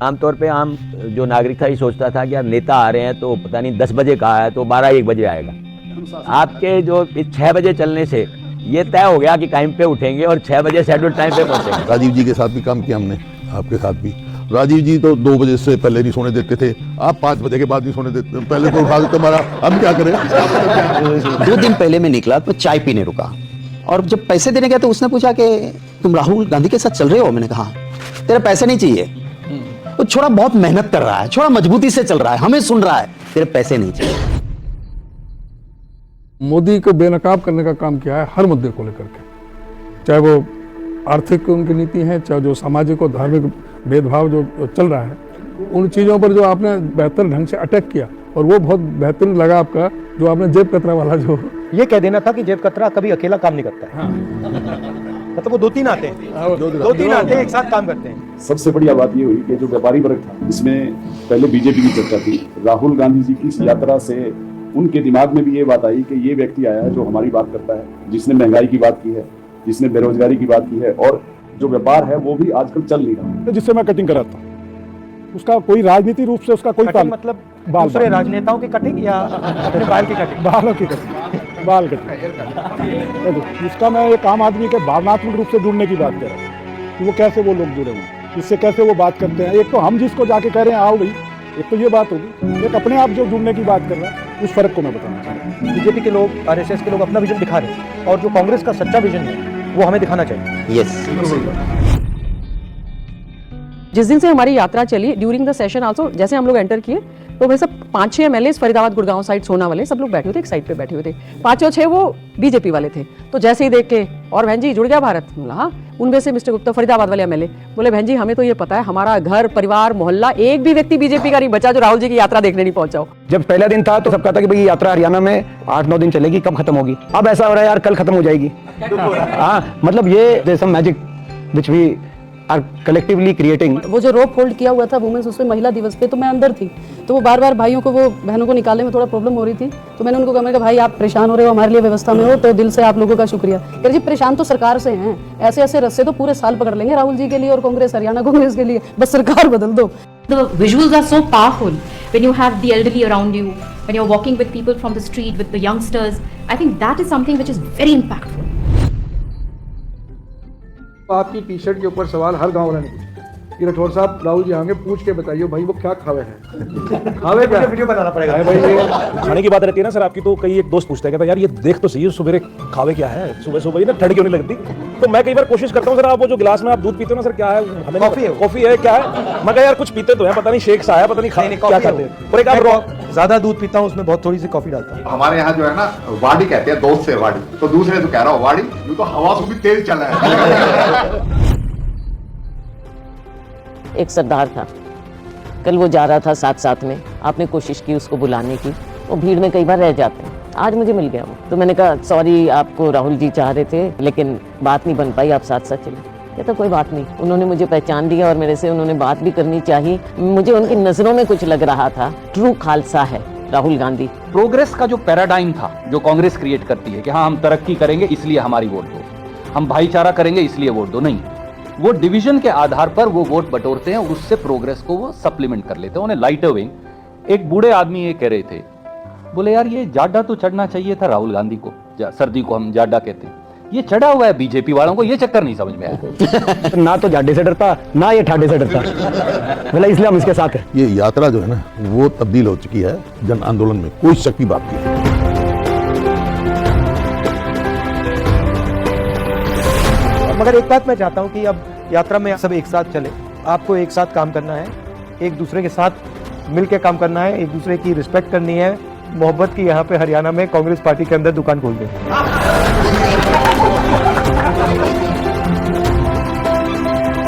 आमतौर पे आम जो नागरिक था ये सोचता था कि अब नेता आ रहे हैं तो पता नहीं 10 बजे कहा है तो 12-1 बजे आएगा। आपके जो 6 बजे चलने से ये तय हो गया कि टाइम पे उठेंगे और 6 बजे शेड्यूल टाइम पे पहुंचेंगे। राजीव जी के साथ भी काम किया हमने, आपके साथ भी। राजीव जी तो 2 बजे से पहले नहीं सोने देते थे, आप 5 बजे के बाद नहीं सोने देते, पहले तो उठा देते हमारा। अब क्या करें? 2 दिन पहले मैं निकला तो चाय पीने रुका और जब पैसे देने गया तो उसने पूछा कि तुम राहुल गांधी के साथ चल रहे हो? मैंने कहा तेरे पैसे नहीं चाहिए, वो छोड़ा बहुत मेहनत कर रहा है, छोड़ा मजबूती से चल रहा है, हमें सुन रहा है, तेरे पैसे नहीं चाहिए। मोदी को बेनकाब करने का काम किया है हर मुद्दे को लेकर के, चाहे वो आर्थिक उनकी नीति है, चाहे जो सामाजिक और धार्मिक भेदभाव जो चल रहा है, उन चीज़ों पर जो आपने बेहतर ढंग से अटैक किया और वो बहुत बेहतरीन लगा आपका, जो आपने जेब कतरा वाला जो ये कह देना था कि जेब कतरा कभी अकेला काम नहीं करता है। हाँ। मतलब वो 2-3 आते हैं, 2-3 आते हैं, एक साथ काम करते हैं। सबसे बढ़िया बात ये हुई कि जो व्यापारी वर्ग था, इसमें पहले बीजेपी की चर्चा थी, राहुल गांधी जी की इस यात्रा से उनके दिमाग में भी ये बात आई कि ये व्यक्ति आया है जो हमारी बात करता है, जिसने महंगाई की बात की है, जिसने बेरोजगारी की बात की है, और जो व्यापार है वो भी आजकल चल नहीं रहा। जिससे मैं कटिंग कराता हूँ उसका कोई राजनीतिक रूप से उसका कोई मतलब दूसरे राजनेताओं की कटिंग या अपने बाल की कटिंग? बालों की कटिंग, बाल कटिंग। इसका मैं एक आम आदमी के भावनात्मक रूप से जुड़ने की बात कर रहा हूँ कि वो कैसे वो लोग जुड़े हुए, इससे कैसे वो बात करते हैं। एक तो हम जिसको जाके कह रहे हैं आओ भाई, एक तो ये बात होगी, एक अपने आप जो जुड़ने की बात कर रहा है, उस फर्क को मैं बताना चाहता हूँ। बीजेपी के लोग, आरएसएस के लोग अपना विजन दिखा रहे हैं और जो कांग्रेस का सच्चा विजन है वो हमें दिखाना चाहिए। यस। जिस दिन से हमारी यात्रा चली, ड्यूरिंग द सेशन आल्सो, जैसे हम लोग एंटर किए तो भाई सब 5-6 एमएलए फरीदाबाद, गुड़गांव साइड, सोना वाले सब लोग बैठे हुए थे, एक साइड पे बैठे हुए थे। 5 और 6 वो बीजेपी वाले थे। तो जैसे ही देख के, और बहन जी जुड़ गया भारत, बोला हाँ। उनमें से मिस्टर गुप्ता, फरीदाबाद वाले एमएलए, बोले बहन जी हमें तो ये पता है, हमारा घर परिवार मोहल्ला एक भी व्यक्ति बीजेपी का नहीं बचा जो राहुल जी की यात्रा देखने नहीं पहुंचा हो। जब पहला दिन था तो सब कहता कि भाई यात्रा हरियाणा में 8-9 दिन चलेगी, कब खत्म होगी। अब ऐसा हो रहा है यार कल खत्म हो जाएगी। हाँ, मतलब ये some magic which we are collectively creating. वो जो रोप होल्ड किया हुआ था वुमेन्स, उसमें महिला दिवस पे, तो मैं अंदर थी, तो वो बार बार भाइयों को, वो बहनों को निकालने में थोड़ा प्रॉब्लम हो रही थी। तो मैंने उनको कहा, मैंने कहा भाई आप परेशान हो रहे हो, हमारे लिए व्यवस्था में हो, तो दिल से आप लोगों का शुक्रिया। कह जी परेशान तो सरकार से हैं, ऐसे ऐसे रस्से तो पूरे साल पकड़ लेंगे राहुल जी के लिए और कांग्रेस, हरियाणा कांग्रेस के लिए, बस सरकार बदल दो। The visuals are so powerful when you have the elderly around you, when you're walking with people from the street, with the youngsters. I think that is something which is very impactful. आपकी T shirt के ऊपर सवाल हर गाँव वाले ने पूछा कि राठौर साहब राहुल जी आएंगे, पूछ के बताइए भाई वो क्या खावे हैं। खावे क्या? वीडियो बनाना पड़ेगा भाई। ये खाने की बात रहती है ना सर आपकी, तो कई एक दोस्त पूछते हैं कहता यार ये देख तो सही सुबह खावे क्या है, सुबह सुबह ही ना ठंड क्यों नहीं लगती। तो मैं कई बार कोशिश करता हूँ सर, आप वो जो गिलास में आप दूध पीते हो ना सर, क्या है? हमें कॉफी है क्या है? मैं यार कुछ पीते तो है, पता नहीं शेक सा है, पता नहीं क्या करते हैं। और एक आप ज्यादा दूध पीता हूँ, उसमें बहुत थोड़ी सी कॉफी डालता हूँ। हमारे यहाँ जो है ना वाड़ी कहते हैं, दोस्त से वाड़ी, तो दूसरे तो कह रहा हूँ वाड़ी, ये तो हवा से भी तेज चला है। एक सरदार था, कल वो जा रहा था साथ में, आपने कोशिश की उसको बुलाने की, वो भीड़ में कई बार रह जाते हैं। आज मुझे मिल गया वो, तो मैंने कहा सॉरी, आपको राहुल जी चाह रहे थे लेकिन बात नहीं बन पाई, आप साथ साथ चले। कहता कोई बात नहीं, उन्होंने मुझे पहचान लिया और मेरे से उन्होंने बात भी करनी चाहिए। मुझे उनकी नजरों में कुछ लग रहा था, ट्रू खालसा है राहुल गांधी। प्रोग्रेस का जो पैराडाइम था जो कांग्रेस क्रिएट करती है कि हाँ हम तरक्की करेंगे इसलिए हमारी वोट दो, हम भाईचारा करेंगे इसलिए वोट दो, नहीं, वो डिवीजन के आधार पर वो वोट बटोरते हैं और उससे प्रोग्रेस को वो सप्लीमेंट कर लेते हैं। उन्हें लाइटर विंग। एक बूढ़े आदमी ये कह रहे थे, बोले यार ये जाडा तो चढ़ना चाहिए था राहुल गांधी को, सर्दी को हम जाडा कहते हैं, ये चढ़ा हुआ है बीजेपी वालों को, ये चक्कर नहीं समझ में आया। ना तो जाडे से डरता ना ये ठाडे से डरता, बोला इसलिए हम इसके साथ हैं। ये यात्रा जो है ना वो तब्दील हो चुकी है जन आंदोलन में, कोई शक की बात नहीं। मगर एक बात मैं चाहता हूं कि अब यात्रा में सब एक साथ चले, आपको एक साथ काम करना है, एक दूसरे के साथ मिलकर काम करना है, एक दूसरे की रिस्पेक्ट करनी है। मोहब्बत की यहाँ पे हरियाणा में कांग्रेस पार्टी के अंदर दुकान खोल दें।